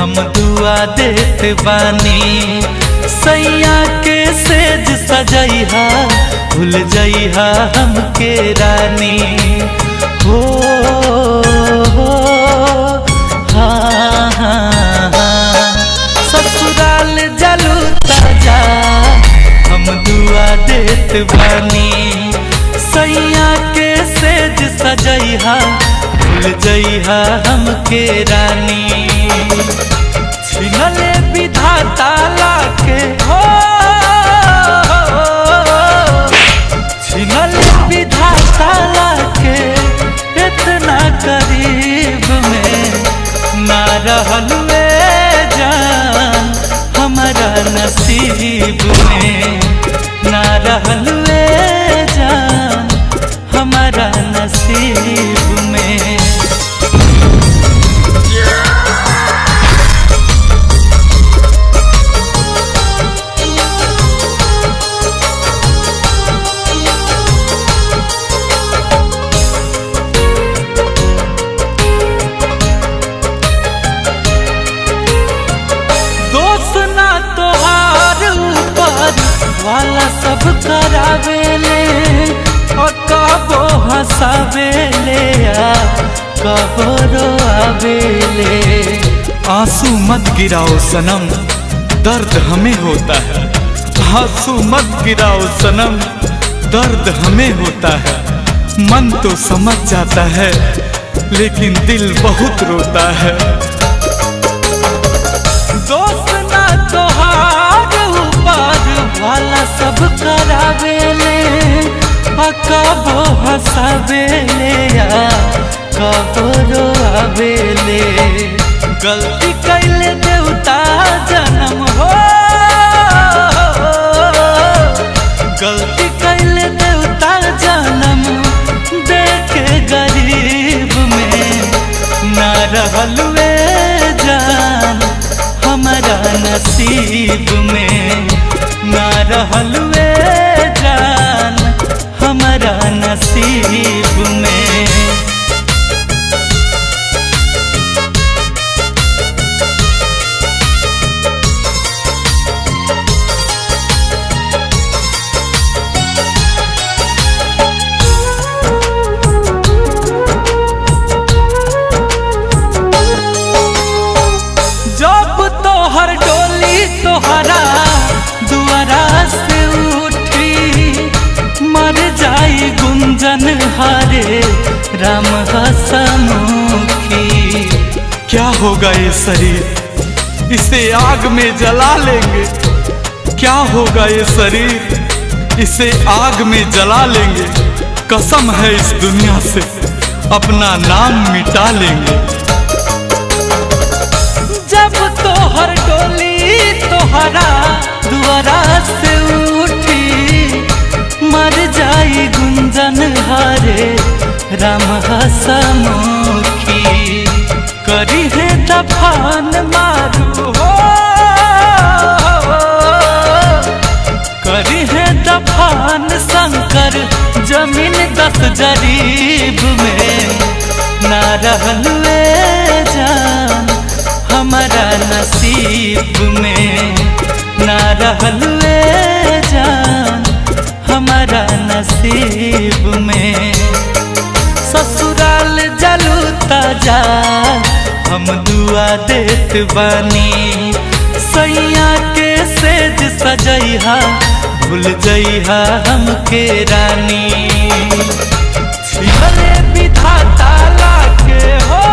हम दुआ देत बानी। सैया के सेज सजैहा भूल जइहा हमके रानी। हो हाँ हाँ हाँ ससुराल जलू ताजा हम दुआ देत बानी। सैया के सेज सजैहा भूल जइहा हमके रानी। छिनले विधाता लाके हो छिनले विधाता लाके इतना करीब में ना रहलुए जान हमारा नसीब में। ना रहलुए जान हमारा नसीब में। वाला सब करावेले और कबो हंसावेले कबो रोआवेले। आंसू मत गिराओ सनम दर्द हमें होता है। आंसू मत गिराओ सनम दर्द हमें होता है। मन तो समझ जाता है लेकिन दिल बहुत रोता है। दोस्त ना तोहार वाला सब करावेले कबो हंसावेले कबो रोआवेले। गलती कैले देवता जन्म हो गलती कैले देवता जन्म देके गरीब में। ना रहलुए जान हमारा नसीब में। ना रहलुए जान हमारा नसीब में। जब तोहर डोली तोहरा दुआरा से उठी मर जाई गुंजन हारे राम हसमुखी। क्या होगा ये शरीर इसे आग में जला लेंगे। क्या होगा ये शरीर इसे आग में जला लेंगे। कसम है इस दुनिया से अपना नाम मिटा लेंगे। जब तोहर डोली तोहरा दुआरा से उठी मर जाई गुंजन हारे राम हसमुखी। करी है दफान मारू हो करी है दफान शंकर जमीन 10 जरीब में। ना रहलुए जान हमारा नसीब में। ना रहलुए जान हमारा नसीब में। ससुराल जलू ताजा हम दुआ देत बानी। सैया के सेज सजैहा भूल जइहा हमके रानी। छिनले विधाता लाके हो